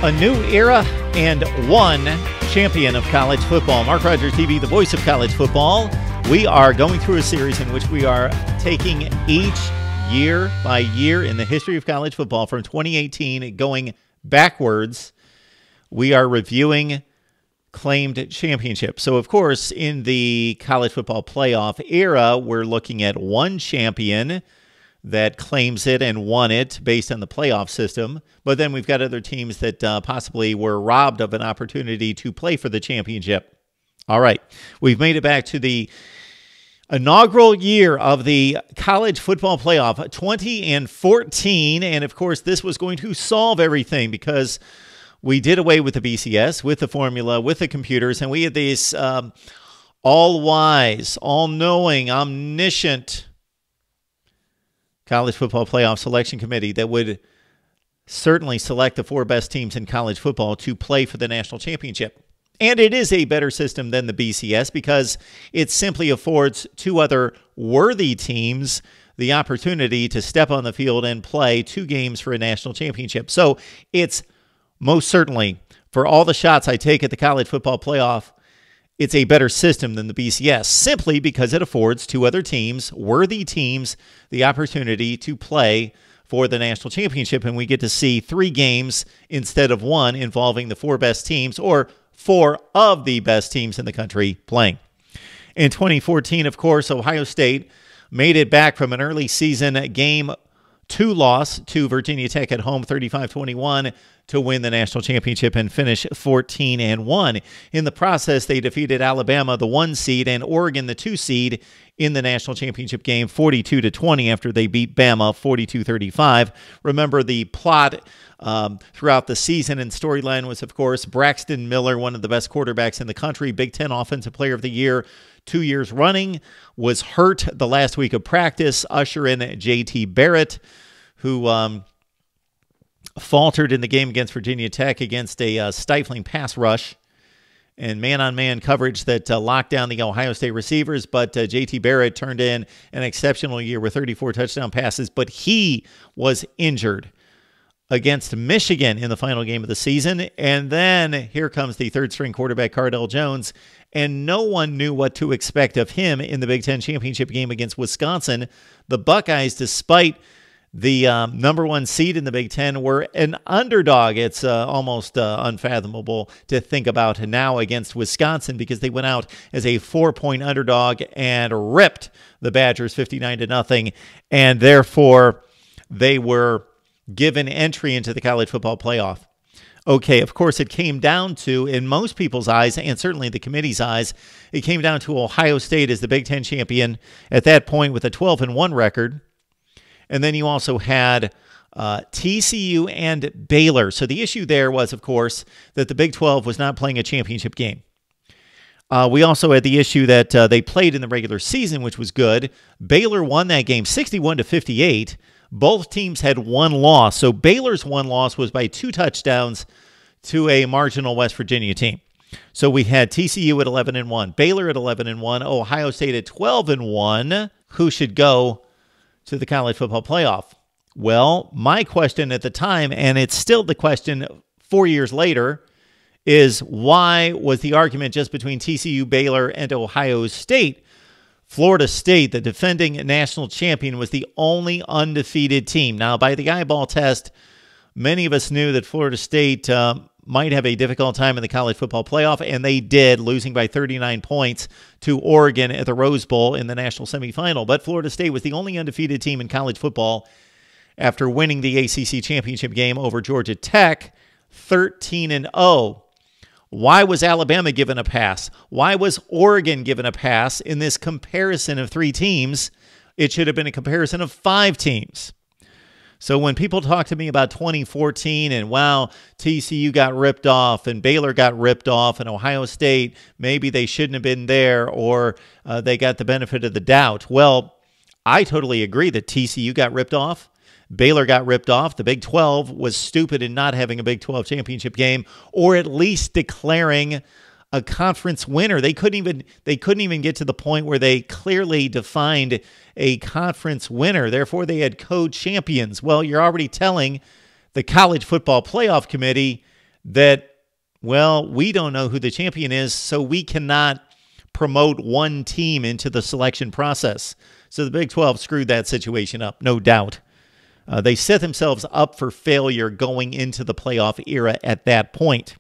A new era and one champion of college football. Mark Rogers TV, the voice of college football. We are going through a series in which we are taking each year by year in the history of college football from 2018 going backwards. We are reviewing claimed championships. So, of course, in the college football playoff era, we're looking at one champion that claims it and won it based on the playoff system. But then we've got other teams that possibly were robbed of an opportunity to play for the championship. All right, we've made it back to the inaugural year of the college football playoff, 2014. And, of course, this was going to solve everything because we did away with the BCS, with the formula, with the computers, and we had this all-wise, all-knowing, omniscient college football playoff selection committee that would certainly select the four best teams in college football to play for the national championship. And it is a better system than the BCS because it simply affords two other worthy teams the opportunity to step on the field and play two games for a national championship. So it's most certainly, for all the shots I take at the college football playoff, it's a better system than the BCS, simply because it affords two other teams, worthy teams, the opportunity to play for the national championship. And we get to see three games instead of one involving the four best teams or four of the best teams in the country playing. In 2014, of course, Ohio State made it back from an early season game 2 loss to Virginia Tech at home, 35-21, to win the national championship and finish 14-1. In the process, they defeated Alabama, the 1 seed, and Oregon, the 2 seed, in the national championship game, 42-20, after they beat Bama 42-35. Remember, the plot throughout the season and storyline was, of course, Braxton Miller, one of the best quarterbacks in the country, Big Ten Offensive Player of the Year 2 years running, was hurt the last week of practice. Usher in J.T. Barrett, who faltered in the game against Virginia Tech against a stifling pass rush and man-on-man coverage that locked down the Ohio State receivers. But J.T. Barrett turned in an exceptional year with 34 touchdown passes, but he was injured against Michigan in the final game of the season. And then here comes the third-string quarterback, Cardell Jones, and no one knew what to expect of him in the Big Ten championship game against Wisconsin. The Buckeyes, despite the number 1 seed in the Big Ten, were an underdog. It's almost unfathomable to think about now against Wisconsin because they went out as a 4-point underdog and ripped the Badgers 59-0, and therefore they were given entry into the college football playoff. Okay, of course, it came down to, in most people's eyes, and certainly the committee's eyes, it came down to Ohio State as the Big Ten champion at that point with a 12-1 record. And then you also had TCU and Baylor. So the issue there was, of course, that the Big 12 was not playing a championship game. We also had the issue that they played in the regular season, which was good. Baylor won that game 61-58. Both teams had one loss. So Baylor's one loss was by 2 touchdowns to a marginal West Virginia team. So we had TCU at 11-1, Baylor at 11-1, Ohio State at 12-1. Who should go to the college football playoff? Well, my question at the time, and it's still the question 4 years later, is why was the argument just between TCU, Baylor, and Ohio State? Florida State, the defending national champion, was the only undefeated team. Now, by the eyeball test, many of us knew that Florida State might have a difficult time in the college football playoff, and they did, losing by 39 points to Oregon at the Rose Bowl in the national semifinal. But Florida State was the only undefeated team in college football after winning the ACC championship game over Georgia Tech, 13-0. Why was Alabama given a pass? Why was Oregon given a pass in this comparison of 3 teams? It should have been a comparison of 5 teams. So when people talk to me about 2014 and, wow, TCU got ripped off and Baylor got ripped off and Ohio State, maybe they shouldn't have been there or they got the benefit of the doubt. Well, I totally agree that TCU got ripped off. Baylor got ripped off. The Big 12 was stupid in not having a Big 12 championship game or at least declaring a conference winner. They couldn't even get to the point where they clearly defined a conference winner. Therefore, they had co-champions. Well, you're already telling the College Football Playoff Committee that, well, we don't know who the champion is, so we cannot promote one team into the selection process. So the Big 12 screwed that situation up, no doubt. They set themselves up for failure going into the playoff era at that point.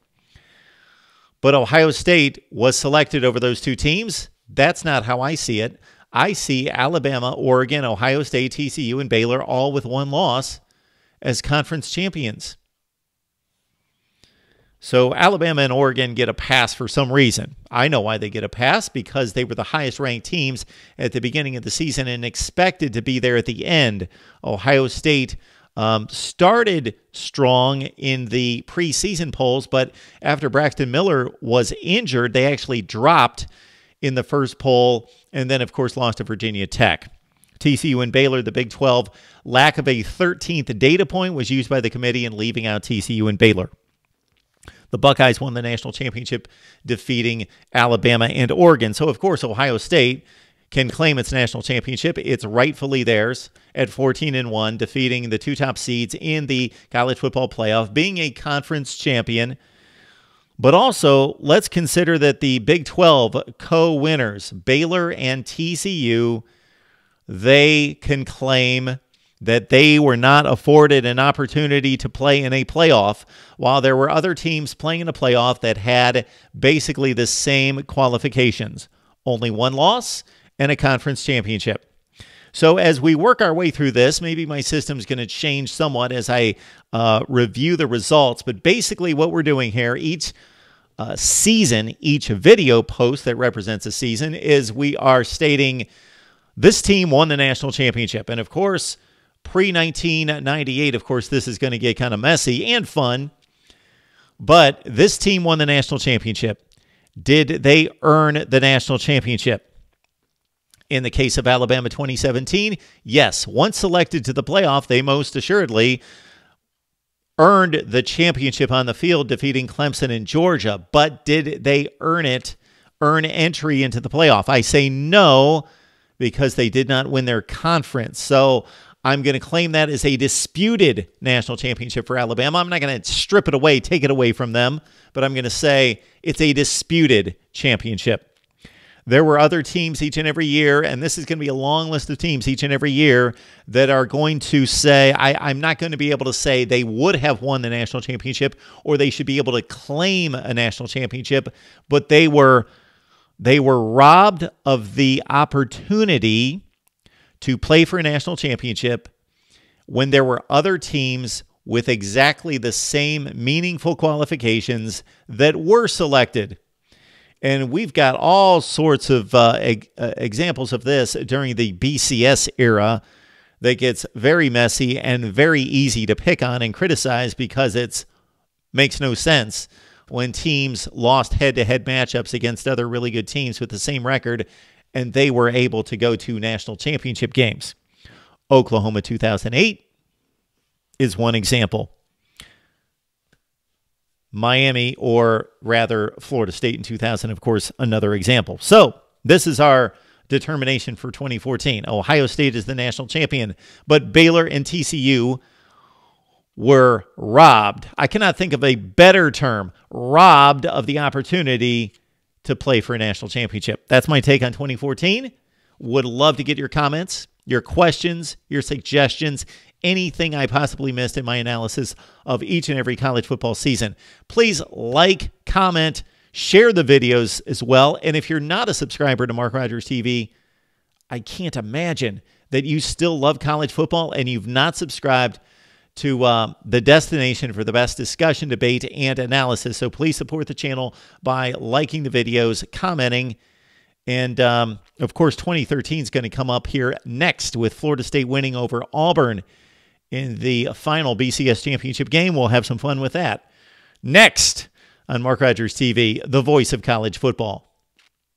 But Ohio State was selected over those two teams. That's not how I see it. I see Alabama, Oregon, Ohio State, TCU, and Baylor all with one loss as conference champions. So Alabama and Oregon get a pass for some reason. I know why they get a pass, because they were the highest ranked teams at the beginning of the season and expected to be there at the end. Ohio State started strong in the preseason polls, but after Braxton Miller was injured, they actually dropped in the first poll, and then, of course, lost to Virginia Tech. TCU and Baylor, the Big 12, lack of a 13th data point was used by the committee in leaving out TCU and Baylor. The Buckeyes won the national championship, defeating Alabama and Oregon. So, of course, Ohio State can claim its national championship. It's rightfully theirs at 14-1, defeating the two top seeds in the college football playoff, being a conference champion. But also, let's consider that the Big 12 co-winners, Baylor and TCU, they can claim that they were not afforded an opportunity to play in a playoff, while there were other teams playing in a playoff that had basically the same qualifications. Only one loss and a conference championship. So as we work our way through this, maybe my system's going to change somewhat as I review the results. But basically what we're doing here, each season, each video post that represents a season, is we are stating this team won the national championship. And of course, pre-1998, of course, this is going to get kind of messy and fun. But this team won the national championship. Did they earn the national championship? In the case of Alabama 2017, yes. Once selected to the playoff, they most assuredly earned the championship on the field, defeating Clemson and Georgia. But did they earn entry into the playoff? I say no, because they did not win their conference. So I'm going to claim that as a disputed national championship for Alabama. I'm not going to strip it away, take it away from them, but I'm going to say it's a disputed championship. There were other teams each and every year, and this is going to be a long list of teams each and every year that are going to say, I'm not going to be able to say they would have won the national championship or they should be able to claim a national championship, but they were robbed of the opportunity to play for a national championship when there were other teams with exactly the same meaningful qualifications that were selected. And we've got all sorts of examples of this during the BCS era that gets very messy and very easy to pick on and criticize because it makes no sense when teams lost head-to-head matchups against other really good teams with the same record and they were able to go to national championship games. Oklahoma 2008 is one example. Miami, or rather Florida State in 2000, of course, another example. So this is our determination for 2014. Ohio State is the national champion, but Baylor and TCU were robbed. I cannot think of a better term, robbed of the opportunity to play for a national championship. That's my take on 2014. Would love to get your comments, your questions, your suggestions, anything I possibly missed in my analysis of each and every college football season. Please like, comment, share the videos as well. And if you're not a subscriber to Mark Rogers TV, I can't imagine that you still love college football and you've not subscribed to the destination for the best discussion, debate, and analysis. So please support the channel by liking the videos, commenting, and of course 2013 is going to come up here next with Florida State winning over Auburn in the final BCS championship game. We'll have some fun with that. Next on Mark Rogers TV, the voice of college football.